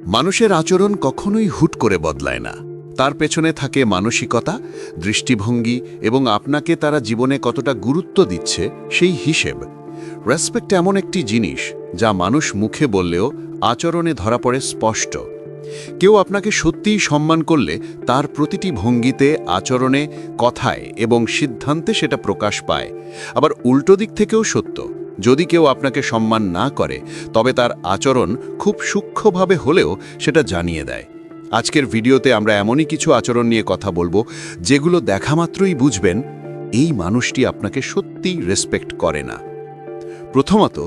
মানুষের আচরণ কখনোই হুট করে বদলায় না। তার পেছনে থাকে মানসিকতা, দৃষ্টিভঙ্গি এবং আপনাকে তারা জীবনে কতটা গুরুত্ব দিচ্ছে সেই হিসেব। রেসপেক্ট এমন একটি জিনিস যা মানুষ মুখে বললেও আচরণে ধরা পড়ে স্পষ্ট। কেউ আপনাকে সত্যিই সম্মান করলে তার প্রতিটি ভঙ্গিতে, আচরণে, কথায় এবং সিদ্ধান্তে সেটা প্রকাশ পায়। আবার উল্টো দিক থেকেও সত্য, যদি কেউ আপনাকে সম্মান না করে তবে তার আচরণ খুব সূক্ষ্মভাবে হলেও সেটা জানিয়ে দেয়। আজকের ভিডিওতে আমরা এমনই কিছু আচরণ নিয়ে কথা বলবো যেগুলো দেখা মাত্রই বুঝবেন এই মানুষটি আপনাকে সত্যিই রেসপেক্ট করে না। প্রথমত,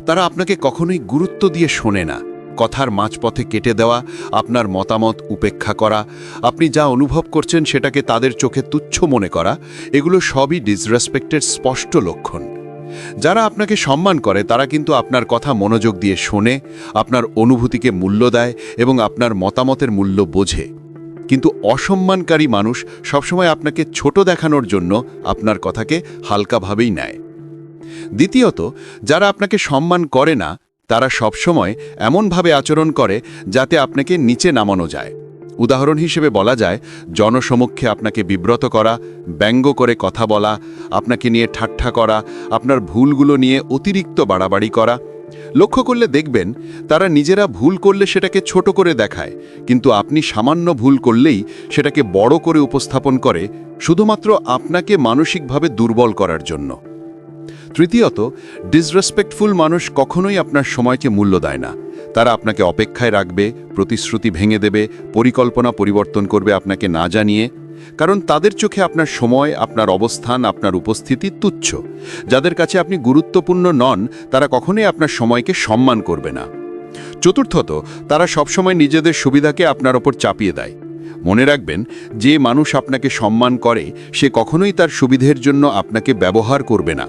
তারা আপনাকে কখনোই গুরুত্ব দিয়ে শোনে না। কথার মাঝপথে কেটে দেওয়া, আপনার মতামত উপেক্ষা করা, আপনি যা অনুভব করছেন সেটাকে তাদের চোখে তুচ্ছ মনে করা, এগুলো সবই ডিসরেসপেক্টের স্পষ্ট লক্ষণ। যারা আপনাকে সম্মান করে তারা কিন্তু আপনার কথা মনোযোগ দিয়ে শোনে, আপনার অনুভূতিকে মূল্য দেয় এবং আপনার মতামতের মূল্য বোঝে। কিন্তু অসম্মানকারী মানুষ সবসময় আপনাকে ছোট দেখানোর জন্য আপনার কথাকে হালকাভাবেই নেয়। দ্বিতীয়ত, যারা আপনাকে সম্মান করে না তারা সবসময় এমনভাবে আচরণ করে যাতে আপনাকে নিচে নামানো যায়। উদাহরণ হিসেবে বলা যায়, জনসমক্ষে আপনাকে বিব্রত করা, ব্যঙ্গ করে কথা বলা, আপনাকে নিয়ে ঠাট্টা করা, আপনার ভুলগুলো নিয়ে অতিরিক্ত বাড়াবাড়ি করা। লক্ষ্য করলে দেখবেন তারা নিজেরা ভুল করলে সেটাকে ছোট করে দেখায়, কিন্তু আপনি সামান্য ভুল করলেই সেটাকে বড় করে উপস্থাপন করে, শুধুমাত্র আপনাকে মানসিকভাবে দুর্বল করার জন্য। তৃতীয়ত, ডিসরেসপেক্টফুল মানুষ কখনোই আপনার সময়কে মূল্য দেয় না। তারা আপনাকে অপেক্ষায় রাখবে, প্রতিশ্রুতি ভেঙে দেবে, পরিকল্পনা পরিবর্তন করবে আপনাকে না জানিয়ে। কারণ তাদের চোখে আপনার সময়, আপনার অবস্থান, আপনার উপস্থিতি তুচ্ছ। যাদের কাছে আপনি গুরুত্বপূর্ণ নন তারা কখনোই আপনার সময়কে সম্মান করবে না। চতুর্থত, তারা সবসময় নিজেদের সুবিধাকে আপনার ওপর চাপিয়ে দেয়। মনে রাখবেন, যে মানুষ আপনাকে সম্মান করে সে কখনোই তার সুবিধের জন্য আপনাকে ব্যবহার করবে না।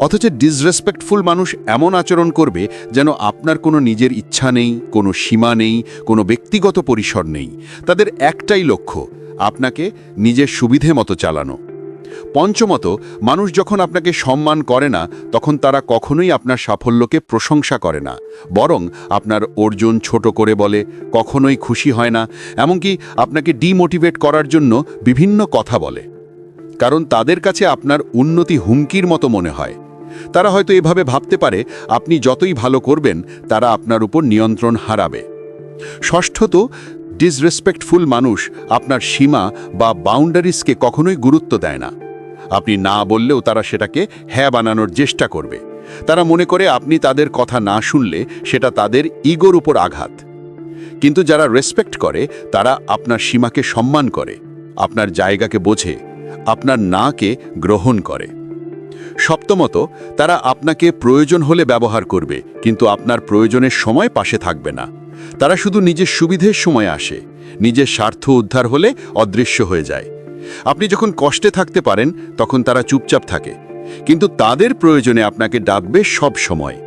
অথচ ডিসরেসপেক্টফুল মানুষ এমন আচরণ করবে যেন আপনার কোনো নিজের ইচ্ছা নেই, কোনো সীমা নেই, কোনো ব্যক্তিগত পরিসর নেই। তাদের একটাই লক্ষ্য, আপনাকে নিজের সুবিধে মতো চালানো। পঞ্চমত, মানুষ যখন আপনাকে সম্মান করে না তখন তারা কখনোই আপনার সাফল্যকে প্রশংসা করে না, বরং আপনার অর্জন ছোট করে বলে, কখনোই খুশি হয় না, এমনকি আপনাকে ডিমোটিভেট করার জন্য বিভিন্ন কথা বলে। কারণ তাদের কাছে আপনার উন্নতি হুমকির মতো মনে হয়। তারা হয়তো এভাবে ভাবতে পারে আপনি যতই ভালো করবেন তারা আপনার উপর নিয়ন্ত্রণ হারাবে। ষষ্ঠত, ডিসরেসপেক্টফুল মানুষ আপনার সীমা বা বাউন্ডারিজকে কখনোই গুরুত্ব দেয় না। আপনি না বললেও তারা সেটাকে হ্যাঁ বানানোর চেষ্টা করবে। তারা মনে করে আপনি তাদের কথা না শুনলে সেটা তাদের ইগোর উপর আঘাত। কিন্তু যারা রেসপেক্ট করে তারা আপনার সীমাকে সম্মান করে, আপনার জায়গাকে বোঝে, আপনার নাকে গ্রহণ করে। সপ্তমত, তারা আপনাকে প্রয়োজন হলে ব্যবহার করবে, কিন্তু আপনার প্রয়োজনের সময় পাশে থাকবে না। তারা শুধু নিজের সুবিধের সময় আসে, নিজের স্বার্থ উদ্ধার হলে অদৃশ্য হয়ে যায়। আপনি যখন কষ্টে থাকতে পারেন তখন তারা চুপচাপ থাকে, কিন্তু তাদের প্রয়োজনে আপনাকে ডাকবে সব সময়।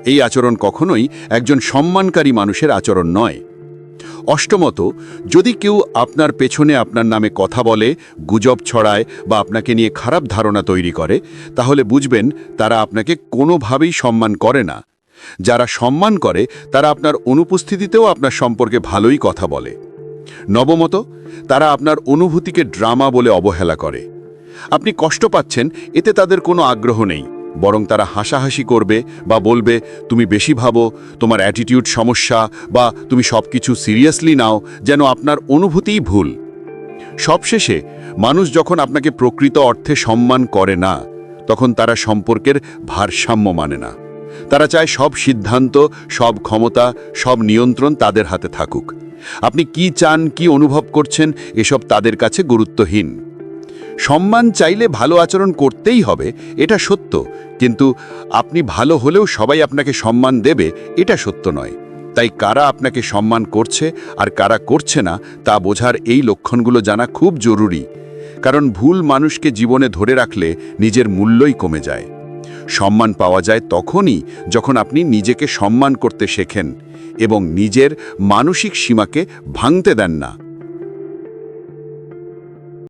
এই আচরণ কখনোই একজন সম্মানকারী মানুষের আচরণ নয়। অষ্টমত, যদি কেউ আপনার পেছনে আপনার নামে কথা বলে, গুজব ছড়ায় বা আপনাকে নিয়ে খারাপ ধারণা তৈরি করে, তাহলে বুঝবেন তারা আপনাকে কোনোভাবেই সম্মান করে না। যারা সম্মান করে তারা আপনার অনুপস্থিতিতেও আপনার সম্পর্কে ভালোই কথা বলে। নবমত, তারা আপনার অনুভূতিকে ড্রামা বলে অবহেলা করে। আপনি কষ্ট পাচ্ছেন এতে তাদের কোনো আগ্রহ নেই, বরং তারা হাসাহাসি করবে বা বলবে তুমি বেশি ভাবো, তোমার অ্যাটিটিউড সমস্যা, বা তুমি সবকিছু সিরিয়াসলি নাও, যেন আপনার অনুভূতিই ভুল। সবশেষে, মানুষ যখন আপনাকে প্রকৃত অর্থে সম্মান করে না তখন তারা সম্পর্কের ভারসাম্য মানে না। তারা চায় সব সিদ্ধান্ত, সব ক্ষমতা, সব নিয়ন্ত্রণ তাদের হাতে থাকুক। আপনি কি চান, কি অনুভব করছেন, এসব তাদের কাছে গুরুত্বহীন। সম্মান চাইলে ভালো আচরণ করতেই হবে, এটা সত্য, কিন্তু আপনি ভালো হলেও সবাই আপনাকে সম্মান দেবে এটা সত্য নয়। তাই কারা আপনাকে সম্মান করছে আর কারা করছে না তা বোঝার এই লক্ষণগুলো জানা খুব জরুরি। কারণ ভুল মানুষকে জীবনে ধরে রাখলে নিজের মূল্যই কমে যায়। সম্মান পাওয়া যায় তখনই যখন আপনি নিজেকে সম্মান করতে শেখেন এবং নিজের মানসিক সীমাকে ভাঙতে দেন না।